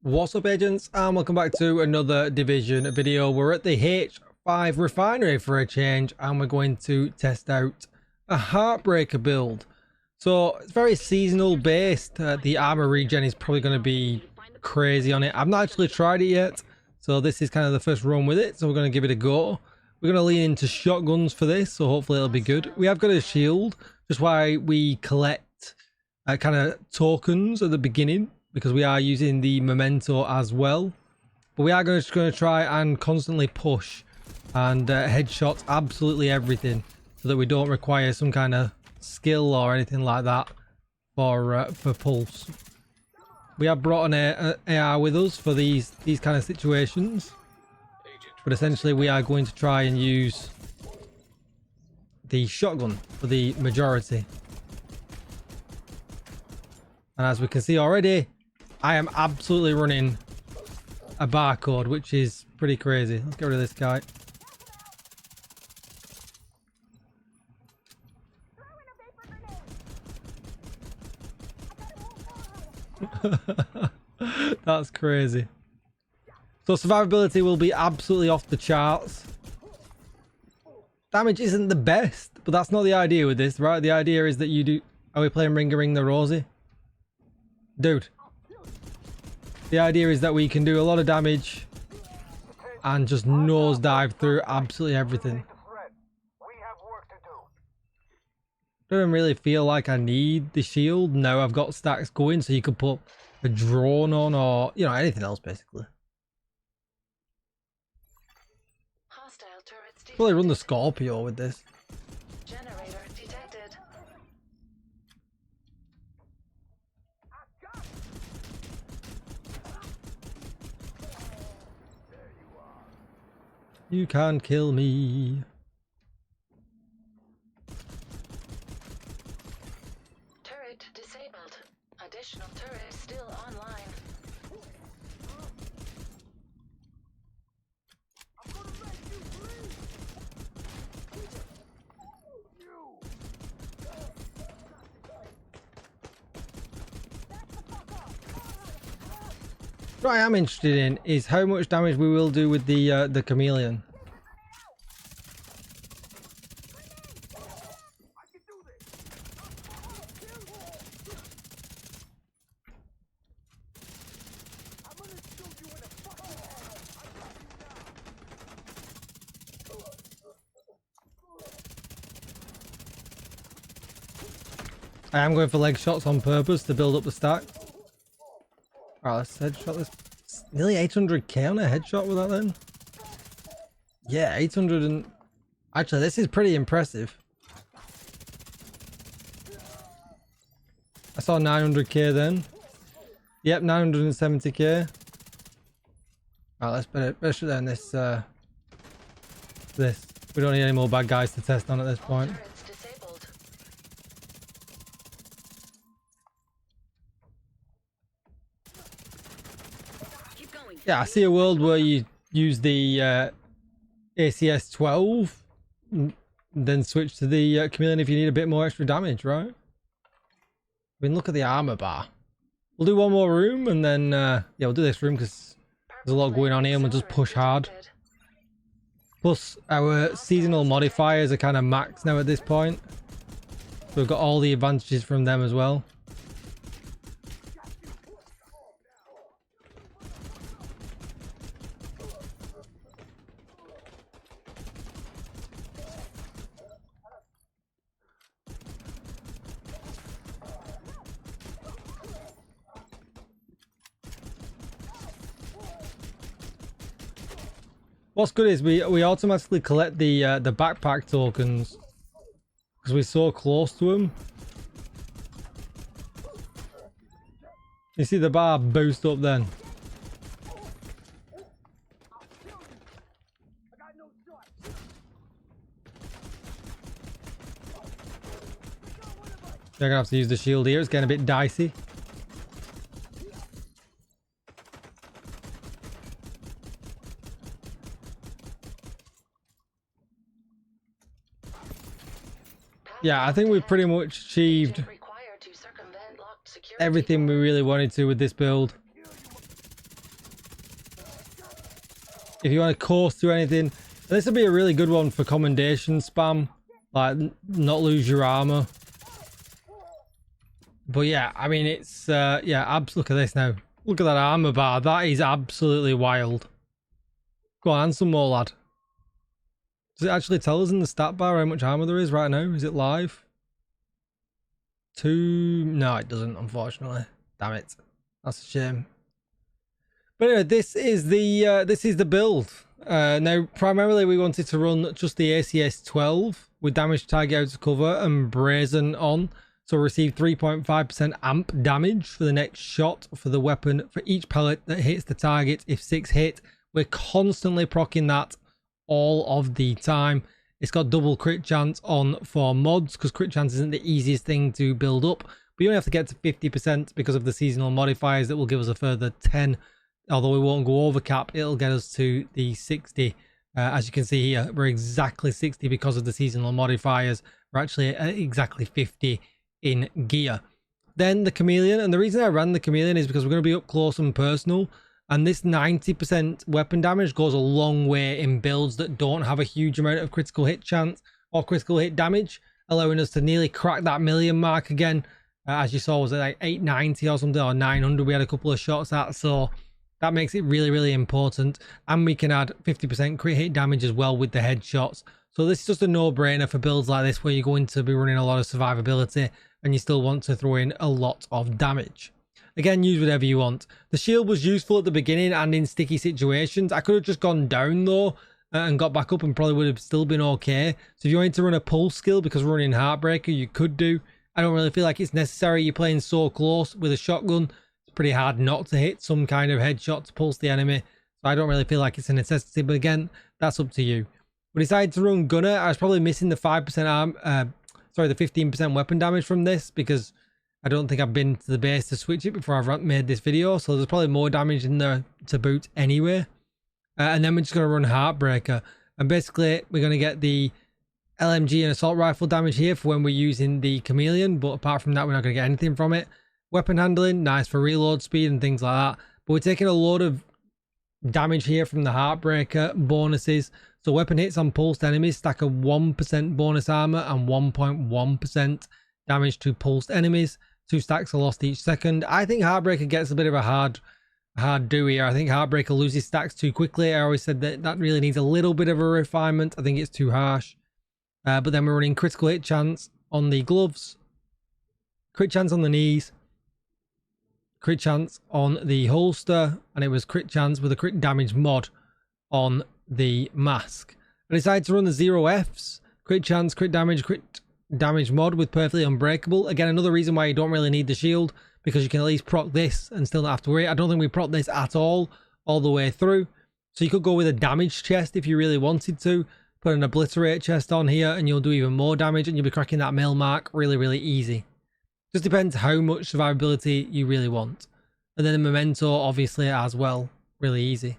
What's up, agents, and welcome back to another Division video. We're at the H5 refinery for a change, and we're going to test out a Heartbreaker build. So it's very seasonal based. The armor regen is probably going to be crazy on it. I've not actually tried it yet, so this is kind of the first run with it, so we're going to give it a go. We're going to lean into shotguns for this, so hopefully it'll be good. We have got a shield, just why we collect kind of tokens at the beginning, because we are using the memento as well. But we are just going to try and constantly push and headshot absolutely everything, so that we don't require some kind of skill or anything like that for pulse. We have brought an AR with us for these kind of situations, but essentially we are going to try and use the shotgun for the majority. And as we can see already, I am absolutely running a barcode, which is pretty crazy. Let's get rid of this guy. That's crazy. So survivability will be absolutely off the charts. Damage isn't the best, but that's not the idea with this, right? The idea is that you do... Are we playing Ring the Rosie? Dude. The idea is that we can do a lot of damage and just nosedive through absolutely everything. Don't really feel like I need the shield. No, I've got stacks going, so you could put a drone on, or, you know, anything else basically. Probably run the Scorpio with this. Generator detected. You can't kill me. Turret disabled. Additional turret still online. What I am interested in is how much damage we will do with the chameleon. I am going for leg shots on purpose to build up the stack. Alright, let's headshot this. Nearly 800k on a headshot with that then? Yeah, 800 and... Actually, this is pretty impressive. I saw 900k then. Yep, 970k. Alright, let's shoot down this, this. We don't need any more bad guys to test on at this point. Turrets disabled. Keep going. Yeah, I see a world where you use the ACS 12, then switch to the chameleon if you need a bit more extra damage, right? I mean, look at the armor bar. We'll do one more room, and then yeah, we'll do this room because there's a lot going on here, and we'll just push hard. Plus, our seasonal modifiers are kind of maxed now at this point, so we've got all the advantages from them as well. What's good is we automatically collect the backpack tokens because we're so close to them. You see the bar boost up then. You're gonna have to use the shield here. It's getting a bit dicey. Yeah, I think we've pretty much achieved Required to circumvent locked security everything we really wanted to with this build. if you want to course through anything. This would be a really good one for commendation spam, like not lose your armor. But yeah, I mean, it's yeah, look at this now. Look at that armor bar. That is absolutely wild. Go on, some more, lad. Does it actually tell us in the stat bar how much armor there is right now? Is it live? 2? No, it doesn't, unfortunately. Damn it. That's a shame. But anyway, this is the build. Now, primarily we wanted to run just the ACS 12 with damage target out of cover and brazen on. So receive 3.5% amp damage for the next shot for the weapon for each pellet that hits the target. If 6 hit, we're constantly proccing that all of the time. It's got double crit chance on for mods because crit chance isn't the easiest thing to build up. But you only have to get to 50% because of the seasonal modifiers that will give us a further 10. Although we won't go over cap, it'll get us to the 60. As you can see here, we're exactly 60 because of the seasonal modifiers. We're actually at exactly 50 in gear. Then the chameleon, and the reason I ran the chameleon is because we're going to be up close and personal, and this 90% weapon damage goes a long way in builds that don't have a huge amount of critical hit chance or critical hit damage, allowing us to nearly crack that million mark again. As you saw, was it like 890 or something, or 900 we had a couple of shots at, so that makes it really, really important. And we can add 50% crit hit damage as well with the headshots. So this is just a no-brainer for builds like this where you're going to be running a lot of survivability and you still want to throw in a lot of damage. Again, use whatever you want. The shield was useful at the beginning and in sticky situations. I could have just gone down though and got back up and probably would have still been okay. So if you wanted to run a pulse skill because we're running Heartbreaker, you could do. I don't really feel like it's necessary. You're playing so close with a shotgun. It's pretty hard not to hit some kind of headshot to pulse the enemy. So I don't really feel like it's a necessity. But again, that's up to you. We decided to run Gunner. I was probably missing the 5% the 15% weapon damage from this because I don't think I've been to the base to switch it before I've made this video. So there's probably more damage in there to boot anyway. And then we're just going to run Heartbreaker. And basically, we're going to get the LMG and assault rifle damage here for when we're using the chameleon. But apart from that, we're not going to get anything from it. Weapon handling, nice for reload speed and things like that. But we're taking a load of damage here from the Heartbreaker bonuses. So weapon hits on pulsed enemies stack a 1% bonus armor and 1.1% damage to pulsed enemies. 2 stacks are lost each second. I think Heartbreaker gets a bit of a hard do here. I think Heartbreaker loses stacks too quickly. I always said that really needs a little bit of a refinement. I think it's too harsh. But then we're running critical hit chance on the gloves, crit chance on the knees, crit chance on the holster, and it was crit chance with a crit damage mod on the mask. I decided to run the 0 Fs, crit chance, crit damage mod with perfectly unbreakable. Again, another reason why you don't really need the shield, because you can at least proc this and still not have to worry. I don't think we proc this at all the way through. So you could go with a damage chest if you really wanted to. Put an obliterate chest on here and you'll do even more damage and you'll be cracking that mil mark really, really easy. Just depends how much survivability you really want. And then the memento obviously as well, really easy.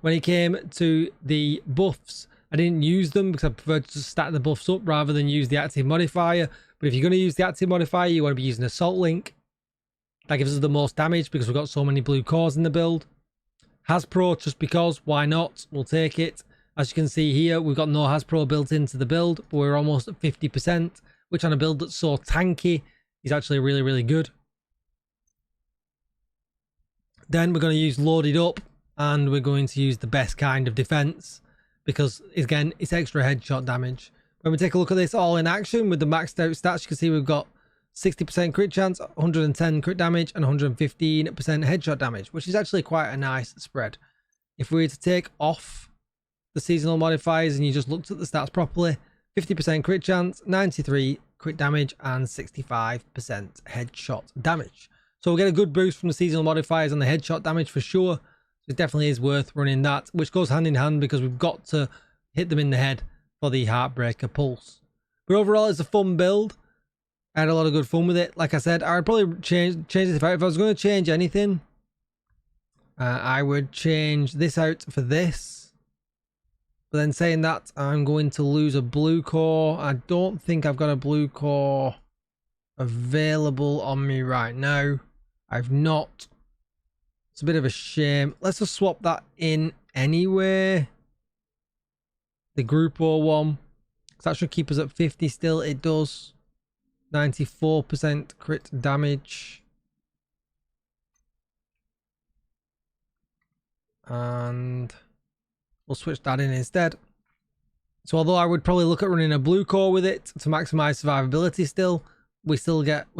When it came to the buffs, I didn't use them because I prefer to just stack the buffs up rather than use the active modifier. But if you're going to use the active modifier, you want to be using Assault Link. That gives us the most damage because we've got so many blue cores in the build. Hasbro, just because, why not? We'll take it. As you can see here, we've got no Hasbro built into the build, but we're almost at 50%, which on a build that's so tanky is actually really, really good. Then we're going to use Loaded Up, and we're going to use the best kind of defense because, again, it's extra headshot damage. When we take a look at this all in action with the maxed out stats, you can see we've got 60% crit chance, 110 crit damage, and 115% headshot damage, which is actually quite a nice spread. If we were to take off the seasonal modifiers and you just looked at the stats properly, 50% crit chance, 93 crit damage, and 65% headshot damage. So we'll get a good boost from the seasonal modifiers on the headshot damage for sure. So it definitely is worth running that, which goes hand in hand because we've got to hit them in the head for the Heartbreaker pulse. But overall, it's a fun build. I had a lot of good fun with it. Like I said, I would probably change this. If I was going to change anything, I would change this out for this. But then saying that, I'm going to lose a blue core. I don't think I've got a blue core available on me right now. I've not. It's a bit of a shame. Let's just swap that in anyway. The Grupo one. So that should keep us at 50 still. It does. 94% crit damage. And we'll switch that in instead. So although I would probably look at running a blue core with it to maximize survivability still, we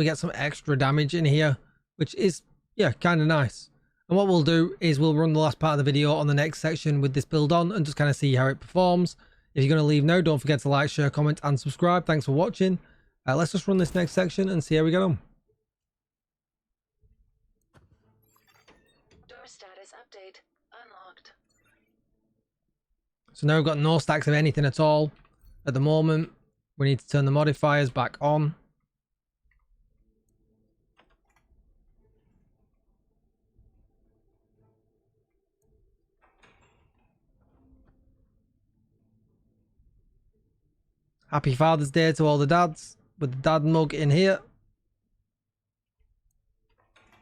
get some extra damage in here, which is, yeah, kind of nice. And what we'll do is we'll run the last part of the video on the next section with this build on and just kind of see how it performs. If you're going to leave now, don't forget to like, share, comment and subscribe. Thanks for watching. Let's just run this next section and see how we get on. Door status update unlocked. So now we've got no stacks of anything at all at the moment. We need to turn the modifiers back on. Happy Father's Day to all the dads with the dad mug in here.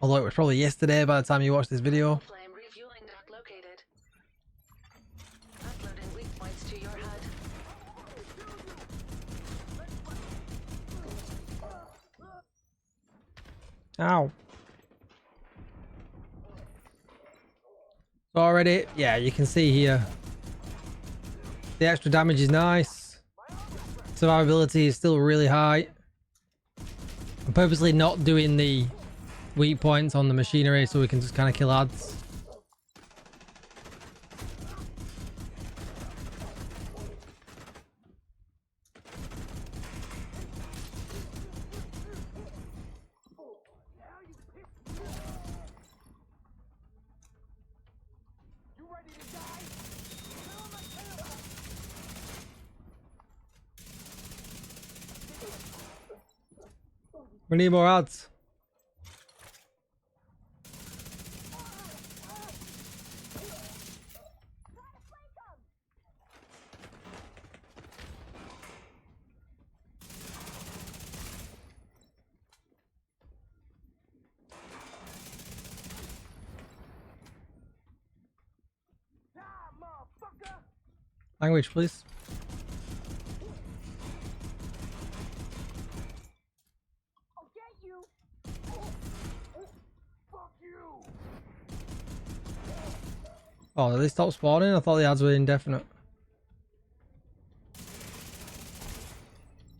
Although it was probably yesterday by the time you watch this video. Flame refueling dock located. Uploading weak points to your HUD. Ow. So already, yeah, you can see here. The extra damage is nice. Survivability is still really high. I'm purposely not doing the weak points on the machinery so we can just kind of kill ads. We need more ads. Language, please. Oh, did they stop spawning? I thought the ads were indefinite.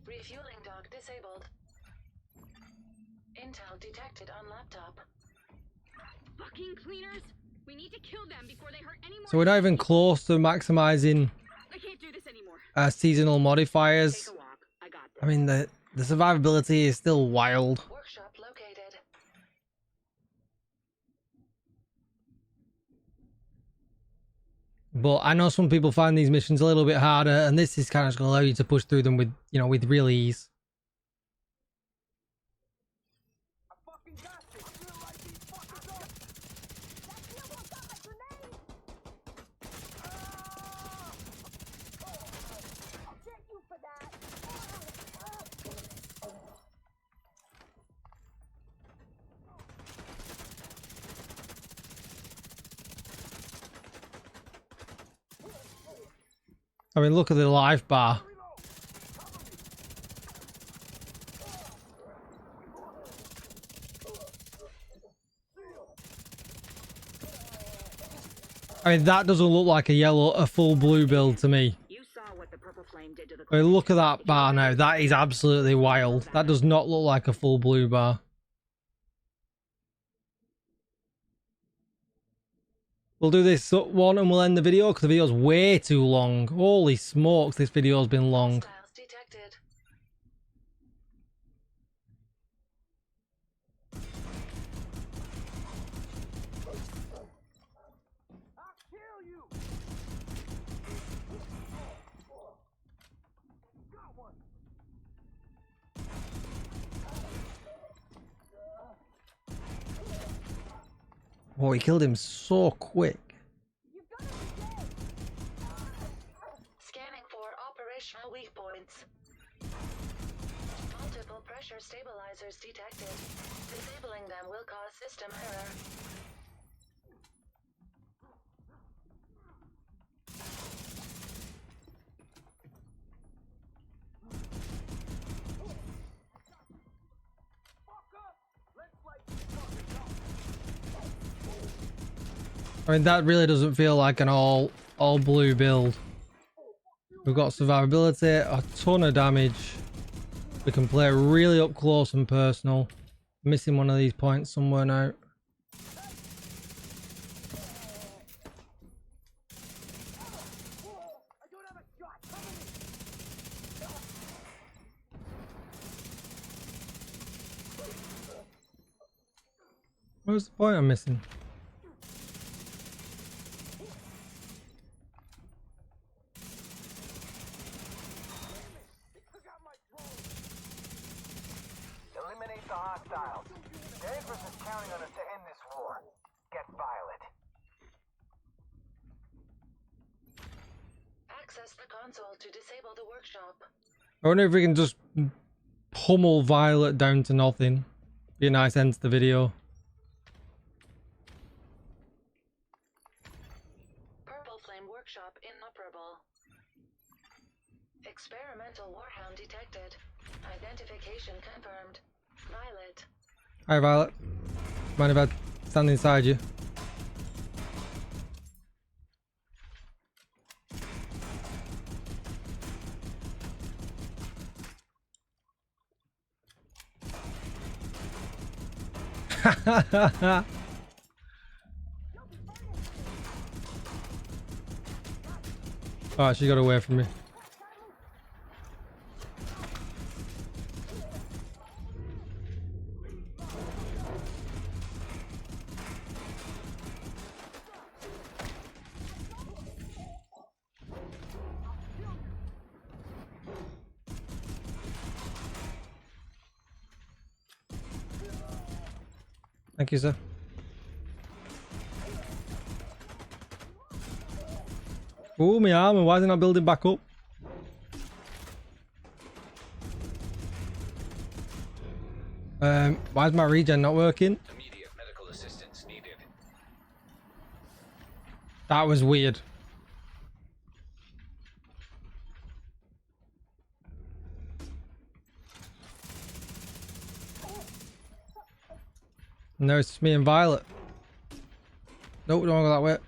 Refueling dock disabled. Intel detected on laptop. Fucking cleaners! We need to kill them before they hurt any more. So we're not even close to maximizing I can't do this anymore. seasonal modifiers. Take a walk. I got this. I mean, the survivability is still wild. Workshop located. But I know some people find these missions a little bit harder, and this is kind of going to allow you to push through them with, you know, with real ease. I mean, look at the life bar. I mean, that doesn't look like a full blue build to me. You saw what the purple flame did to the I mean, look at that bar now. That is absolutely wild. That does not look like a full blue bar. We'll do this one and we'll end the video because the video's way too long. Holy smokes, this video's been long. Styles detected. Oh, he killed him so quick. Scanning for operational weak points. Multiple pressure stabilizers detected. Disabling them will cause system error. I mean, that really doesn't feel like an all blue build. We've got survivability, a ton of damage. We can play really up close and personal. Missing one of these points somewhere now. Where's the point I'm missing? Eliminate the hostiles. Danvers is counting on us to end this war. Get Violet. Access the console to disable the workshop. I wonder if we can just pummel Violet down to nothing. Be a nice end to the video. Purple Flame workshop inoperable. Experimental Warhound detected. Identification confirmed. Violet. Hi Violet. Mind if I stand inside you? Oh, she got away from me. Thank you, sir. Oh, my armor. Why is it not building back up? Why is my regen not working? Immediate medical assistance needed. That was weird. No, it's me and Violet. Nope, don't want to go that way.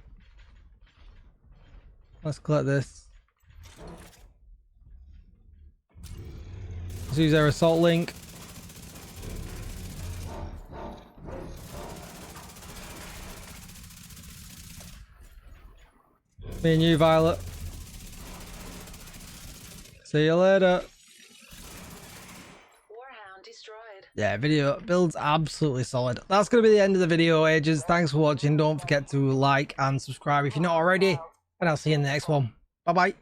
Let's collect this. Let's use our assault link. Me and you, Violet. See you later. Warhound destroyed. Yeah, video build's absolutely solid. That's going to be the end of the video, ages. Thanks for watching. Don't forget to like and subscribe if you're not already. And I'll see you in the next one. Bye-bye.